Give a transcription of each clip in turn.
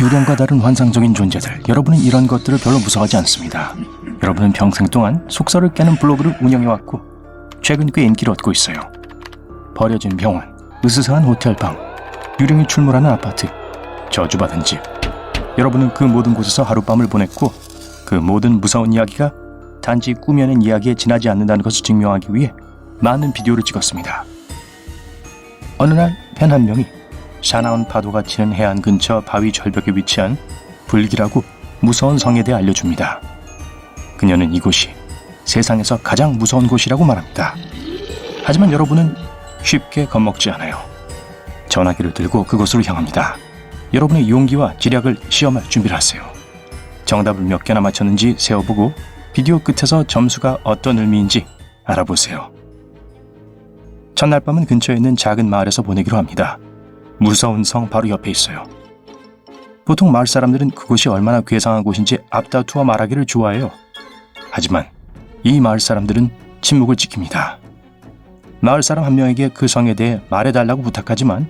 유령과 다른 환상적인 존재들, 여러분은 이런 것들을 별로 무서워하지 않습니다. 여러분은 평생 동안 속설을 깨는 블로그를 운영해왔고 최근 꽤 인기를 얻고 있어요. 버려진 병원, 으스스한 호텔방, 유령이 출몰하는 아파트, 저주받은 집. 여러분은 그 모든 곳에서 하룻밤을 보냈고 그 모든 무서운 이야기가 단지 꾸며낸 이야기에 지나지 않는다는 것을 증명하기 위해 많은 비디오를 찍었습니다. 어느 날 팬 한 명이 사나운 파도가 치는 해안 근처 바위 절벽에 위치한 불길하고 무서운 성에 대해 알려줍니다. 그녀는 이곳이 세상에서 가장 무서운 곳이라고 말합니다. 하지만 여러분은 쉽게 겁먹지 않아요. 전화기를 들고 그곳으로 향합니다. 여러분의 용기와 지략을 시험할 준비를 하세요. 정답을 몇 개나 맞췄는지 세어보고 비디오 끝에서 점수가 어떤 의미인지 알아보세요. 첫날 밤은 근처에 있는 작은 마을에서 보내기로 합니다. 무서운 성 바로 옆에 있어요. 보통 마을 사람들은 그곳이 얼마나 괴상한 곳인지 앞다투어 말하기를 좋아해요. 하지만 이 마을 사람들은 침묵을 지킵니다. 마을 사람 한 명에게 그 성에 대해 말해달라고 부탁하지만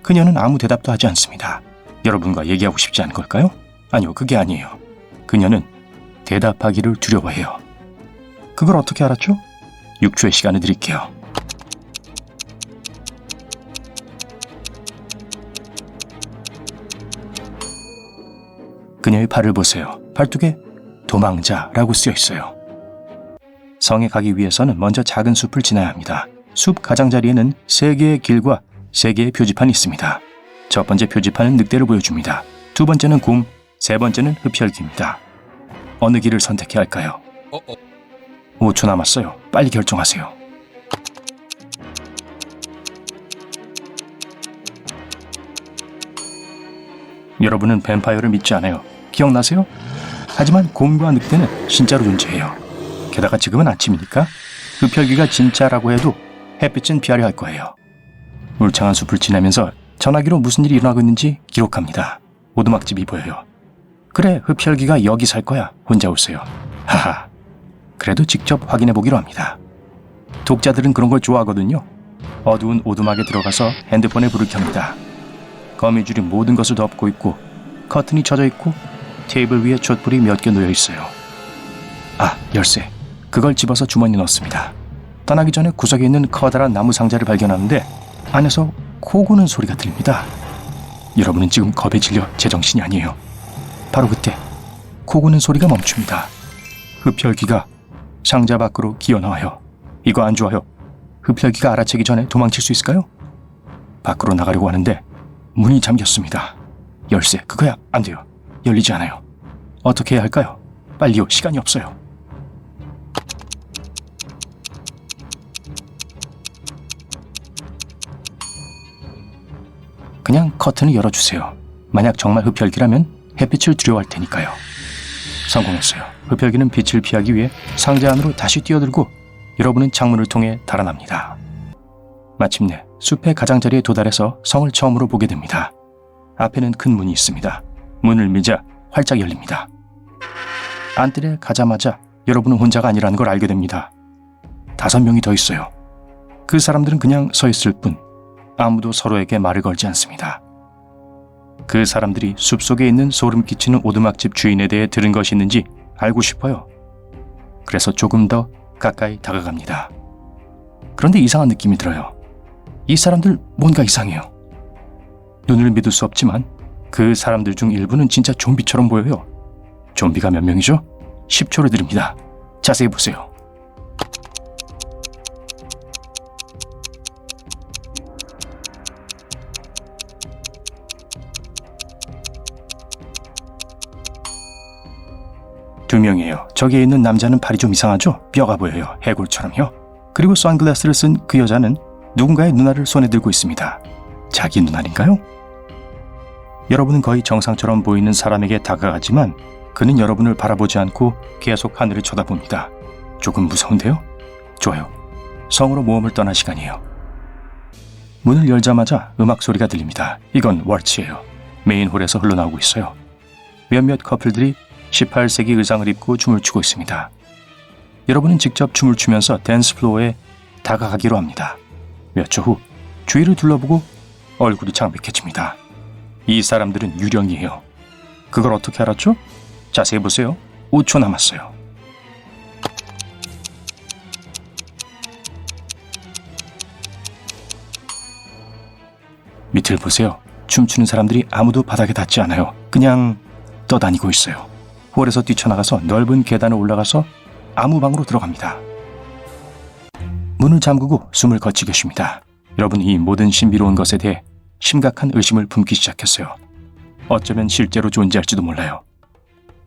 그녀는 아무 대답도 하지 않습니다. 여러분과 얘기하고 싶지 않은 걸까요? 아니요, 그게 아니에요. 그녀는 대답하기를 두려워해요. 그걸 어떻게 알았죠? 6초의 시간을 드릴게요. 그녀의 팔을 보세요. 팔뚝에 도망자라고 쓰여 있어요. 성에 가기 위해서는 먼저 작은 숲을 지나야 합니다. 숲 가장자리에는 3개의 길과 3개의 표지판이 있습니다. 첫 번째 표지판은 늑대를 보여줍니다. 두 번째는 곰, 세 번째는 흡혈귀입니다. 어느 길을 선택해야 할까요? 5초 남았어요. 빨리 결정하세요. 여러분은 뱀파이어를 믿지 않아요. 기억나세요? 하지만 곰과 늑대는 진짜로 존재해요. 게다가 지금은 아침이니까 흡혈귀가 진짜라고 해도 햇빛은 피하려 할 거예요. 울창한 숲을 지나면서 전화기로 무슨 일이 일어나고 있는지 기록합니다. 오두막집이 보여요. 그래, 흡혈귀가 여기 살 거야. 혼자 오세요. 하하. 그래도 직접 확인해 보기로 합니다. 독자들은 그런 걸 좋아하거든요. 어두운 오두막에 들어가서 핸드폰에 불을 켭니다. 거미줄이 모든 것을 덮고 있고 커튼이 쳐져 있고 테이블 위에 촛불이 몇 개 놓여 있어요. 아, 열쇠. 그걸 집어서 주머니에 넣습니다. 떠나기 전에 구석에 있는 커다란 나무 상자를 발견하는데 안에서 코 고는 소리가 들립니다. 여러분은 지금 겁에 질려 제정신이 아니에요. 바로 그때 코 고는 소리가 멈춥니다. 흡혈귀가 상자 밖으로 기어나와요. 이거 안 좋아요. 흡혈귀가 알아채기 전에 도망칠 수 있을까요? 밖으로 나가려고 하는데 문이 잠겼습니다. 열쇠, 그거야 안 돼요. 열리지 않아요. 어떻게 해야 할까요? 빨리요, 시간이 없어요. 그냥 커튼을 열어주세요. 만약 정말 흡혈귀라면 햇빛을 두려워할 테니까요. 성공했어요. 흡혈귀는 빛을 피하기 위해 상자 안으로 다시 뛰어들고 여러분은 창문을 통해 달아납니다. 마침내 숲의 가장자리에 도달해서 성을 처음으로 보게 됩니다. 앞에는 큰 문이 있습니다. 문을 밀자 활짝 열립니다. 안뜰에 가자마자 여러분은 혼자가 아니라는 걸 알게 됩니다. 5명이 더 있어요. 그 사람들은 그냥 서 있을 뿐 아무도 서로에게 말을 걸지 않습니다. 그 사람들이 숲속에 있는 소름 끼치는 오두막집 주인에 대해 들은 것이 있는지 알고 싶어요. 그래서 조금 더 가까이 다가갑니다. 그런데 이상한 느낌이 들어요. 이 사람들 뭔가 이상해요. 눈을 믿을 수 없지만 그 사람들 중 일부는 진짜 좀비처럼 보여요. 좀비가 몇 명이죠? 10초를 드립니다. 자세히 보세요. 두 명이에요. 저기에 있는 남자는 팔이 좀 이상하죠? 뼈가 보여요. 해골처럼요. 그리고 선글라스를 쓴 그 여자는 누군가의 눈알을 손에 들고 있습니다. 자기 눈알인가요? 여러분은 거의 정상처럼 보이는 사람에게 다가가지만 그는 여러분을 바라보지 않고 계속 하늘을 쳐다봅니다. 조금 무서운데요? 좋아요. 성으로 모험을 떠날 시간이에요. 문을 열자마자 음악 소리가 들립니다. 이건 월츠예요. 메인 홀에서 흘러나오고 있어요. 몇몇 커플들이 18세기 의상을 입고 춤을 추고 있습니다. 여러분은 직접 춤을 추면서 댄스 플로어에 다가가기로 합니다. 몇 초 후 주위를 둘러보고 얼굴이 창백해집니다. 이 사람들은 유령이에요. 그걸 어떻게 알았죠? 자세히 보세요. 5초 남았어요. 밑을 보세요. 춤추는 사람들이 아무도 바닥에 닿지 않아요. 그냥 떠다니고 있어요. 홀에서 뛰쳐나가서 넓은 계단을 올라가서 아무 방으로 들어갑니다. 문을 잠그고 숨을 거치게 쉽니다. 여러분, 이 모든 신비로운 것에 대해 심각한 의심을 품기 시작했어요. 어쩌면 실제로 존재할지도 몰라요.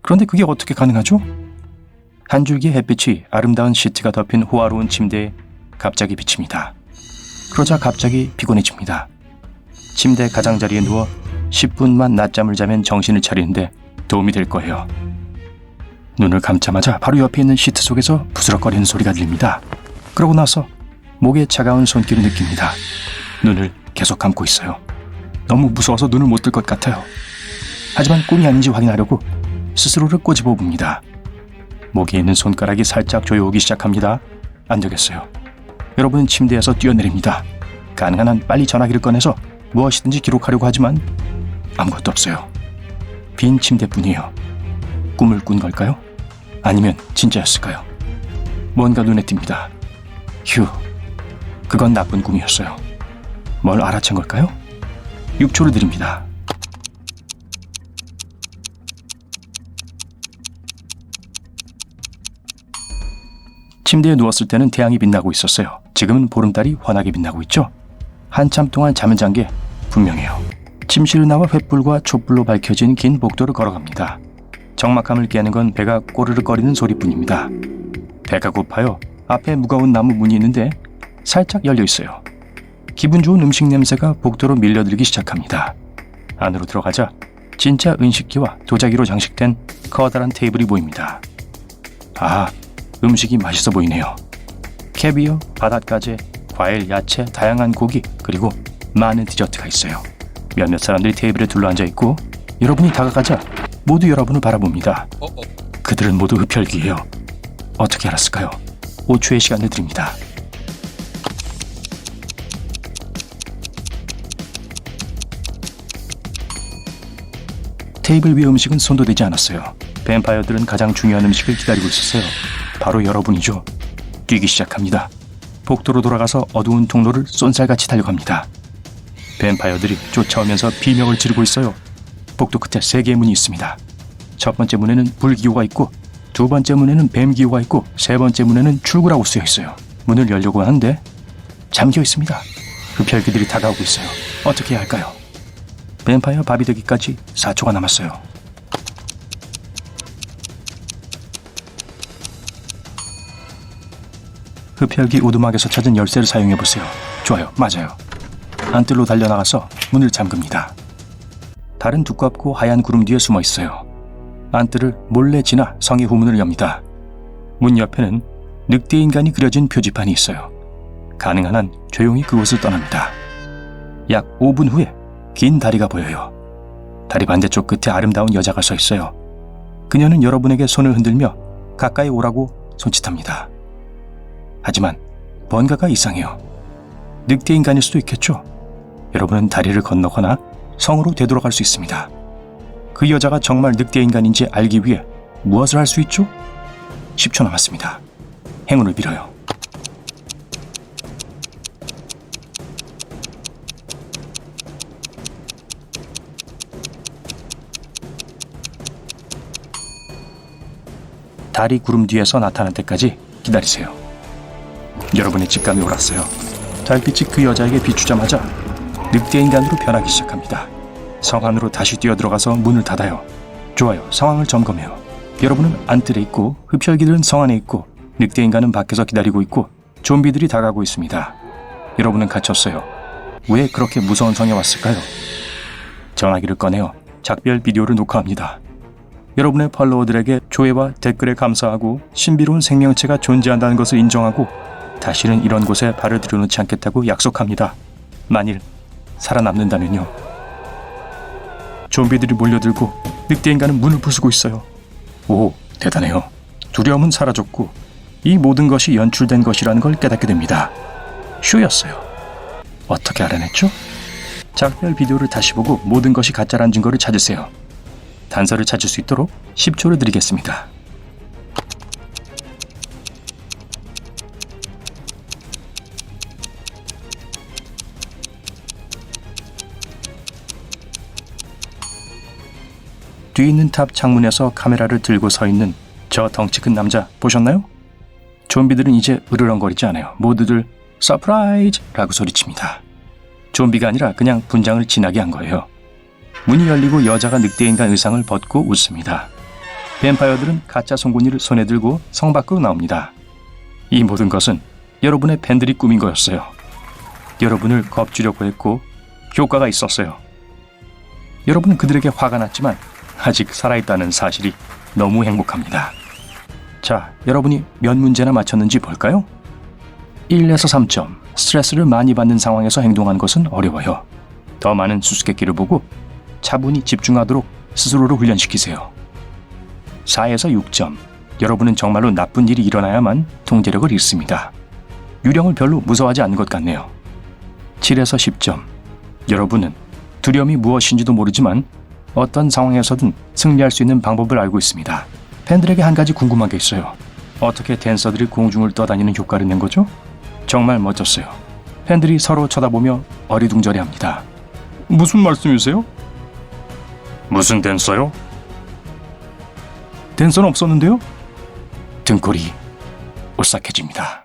그런데 그게 어떻게 가능하죠? 한 줄기의 햇빛이 아름다운 시트가 덮인 호화로운 침대에 갑자기 비칩니다. 그러자 갑자기 피곤해집니다. 침대 가장자리에 누워 10분만 낮잠을 자면 정신을 차리는데 도움이 될 거예요. 눈을 감자마자 바로 옆에 있는 시트 속에서 부스럭거리는 소리가 들립니다. 그러고 나서 목에 차가운 손길을 느낍니다. 눈을 계속 감고 있어요. 너무 무서워서 눈을 못 뜰 것 같아요. 하지만 꿈이 아닌지 확인하려고 스스로를 꼬집어 봅니다. 목에 있는 손가락이 살짝 조여오기 시작합니다. 안 되겠어요. 여러분은 침대에서 뛰어내립니다. 가능한 한 빨리 전화기를 꺼내서 무엇이든지 기록하려고 하지만 아무것도 없어요. 빈 침대뿐이에요. 꿈을 꾼 걸까요? 아니면 진짜였을까요? 뭔가 눈에 띕니다. 휴, 그건 나쁜 꿈이었어요. 뭘 알아챈 걸까요? 6초를 드립니다. 침대에 누웠을 때는 태양이 빛나고 있었어요. 지금은 보름달이 환하게 빛나고 있죠? 한참 동안 잠을 잔 게 분명해요. 침실을 나와 횃불과 촛불로 밝혀진 긴 복도를 걸어갑니다. 적막함을 깨는 건 배가 꼬르륵거리는 소리뿐입니다. 배가 고파요. 앞에 무거운 나무 문이 있는데 살짝 열려 있어요. 기분 좋은 음식 냄새가 복도로 밀려들기 시작합니다. 안으로 들어가자 진짜 은식기와 도자기로 장식된 커다란 테이블이 보입니다. 아, 음식이 맛있어 보이네요. 캐비어, 바닷가재, 과일, 야채, 다양한 고기, 그리고 많은 디저트가 있어요. 몇몇 사람들이 테이블에 둘러앉아 있고 여러분이 다가가자 모두 여러분을 바라봅니다. 그들은 모두 흡혈귀예요. 어떻게 알았을까요? 5초의 시간을 드립니다. 테이블 위의 음식은 손도 대지 않았어요. 뱀파이어들은 가장 중요한 음식을 기다리고 있었어요. 바로 여러분이죠. 뛰기 시작합니다. 복도로 돌아가서 어두운 통로를 쏜살같이 달려갑니다. 뱀파이어들이 쫓아오면서 비명을 지르고 있어요. 복도 끝에 3개의 문이 있습니다. 첫 번째 문에는 불기호가 있고, 두 번째 문에는 뱀기호가 있고, 세 번째 문에는 출구라고 쓰여 있어요. 문을 열려고 하는데 잠겨 있습니다. 흡혈귀들이 다가오고 있어요. 어떻게 해야 할까요? 뱀파이어 밥이 되기까지 4초가 남았어요. 흡혈귀 오두막에서 찾은 열쇠를 사용해보세요. 좋아요, 맞아요. 안뜰로 달려나가서 문을 잠급니다. 달은 두껍고 하얀 구름 뒤에 숨어 있어요. 안뜰을 몰래 지나 성의 후문을 엽니다. 문 옆에는 늑대 인간이 그려진 표지판이 있어요. 가능한 한 조용히 그곳을 떠납니다. 약 5분 후에 긴 다리가 보여요. 다리 반대쪽 끝에 아름다운 여자가 서 있어요. 그녀는 여러분에게 손을 흔들며 가까이 오라고 손짓합니다. 하지만 뭔가가 이상해요. 늑대 인간일 수도 있겠죠. 여러분은 다리를 건너거나 성으로 되돌아갈 수 있습니다. 그 여자가 정말 늑대 인간인지 알기 위해 무엇을 할 수 있죠? 10초 남았습니다. 행운을 빌어요. 달이 구름 뒤에서 나타날 때까지 기다리세요. 여러분의 직감이 옳았어요. 달빛이 그 여자에게 비추자마자 늑대 인간으로 변하기 시작합니다. 성 안으로 다시 뛰어들어가서 문을 닫아요. 좋아요, 상황을 점검해요. 여러분은 안뜰에 있고 흡혈귀들은 성 안에 있고 늑대 인간은 밖에서 기다리고 있고 좀비들이 다가오고 있습니다. 여러분은 갇혔어요. 왜 그렇게 무서운 성에 왔을까요? 전화기를 꺼내어 작별 비디오를 녹화합니다. 여러분의 팔로워들에게 조회와 댓글에 감사하고 신비로운 생명체가 존재한다는 것을 인정하고 다시는 이런 곳에 발을 들여놓지 않겠다고 약속합니다. 만일 살아남는다면요. 좀비들이 몰려들고 늑대 인간은 문을 부수고 있어요. 오, 대단해요. 두려움은 사라졌고 이 모든 것이 연출된 것이라는 걸 깨닫게 됩니다. 쇼였어요. 어떻게 알아냈죠? 작별 비디오를 다시 보고 모든 것이 가짜란 증거를 찾으세요. 단서를 찾을 수 있도록 10초를 드리겠습니다. 뒤에 있는 탑 창문에서 카메라를 들고 서 있는 저 덩치 큰 남자 보셨나요? 좀비들은 이제 으르렁거리지 않아요. 모두들 서프라이즈라고 소리칩니다. 좀비가 아니라 그냥 분장을 진하게 한 거예요. 문이 열리고 여자가 늑대인간 의상을 벗고 웃습니다. 뱀파이어들은 가짜 송곳니를 손에 들고 성 밖으로 나옵니다. 이 모든 것은 여러분의 팬들이 꾸민 거였어요. 여러분을 겁주려고 했고 효과가 있었어요. 여러분은 그들에게 화가 났지만 아직 살아있다는 사실이 너무 행복합니다. 자, 여러분이 몇 문제나 맞췄는지 볼까요? 1에서 3점. 스트레스를 많이 받는 상황에서 행동하는 것은 어려워요. 더 많은 수수께끼를 보고 차분히 집중하도록 스스로를 훈련시키세요. 4에서 6점. 여러분은 정말로 나쁜 일이 일어나야만 통제력을 잃습니다. 유령을 별로 무서워하지 않는 것 같네요. 7에서 10점. 여러분은 두려움이 무엇인지도 모르지만 어떤 상황에서든 승리할 수 있는 방법을 알고 있습니다. 팬들에게 한 가지 궁금한 게 있어요. 어떻게 댄서들이 공중을 떠다니는 효과를 낸 거죠? 정말 멋졌어요. 팬들이 서로 쳐다보며 어리둥절해합니다. 무슨 말씀이세요? 무슨 댄서요? 댄서는 없었는데요? 등골이 오싹해집니다.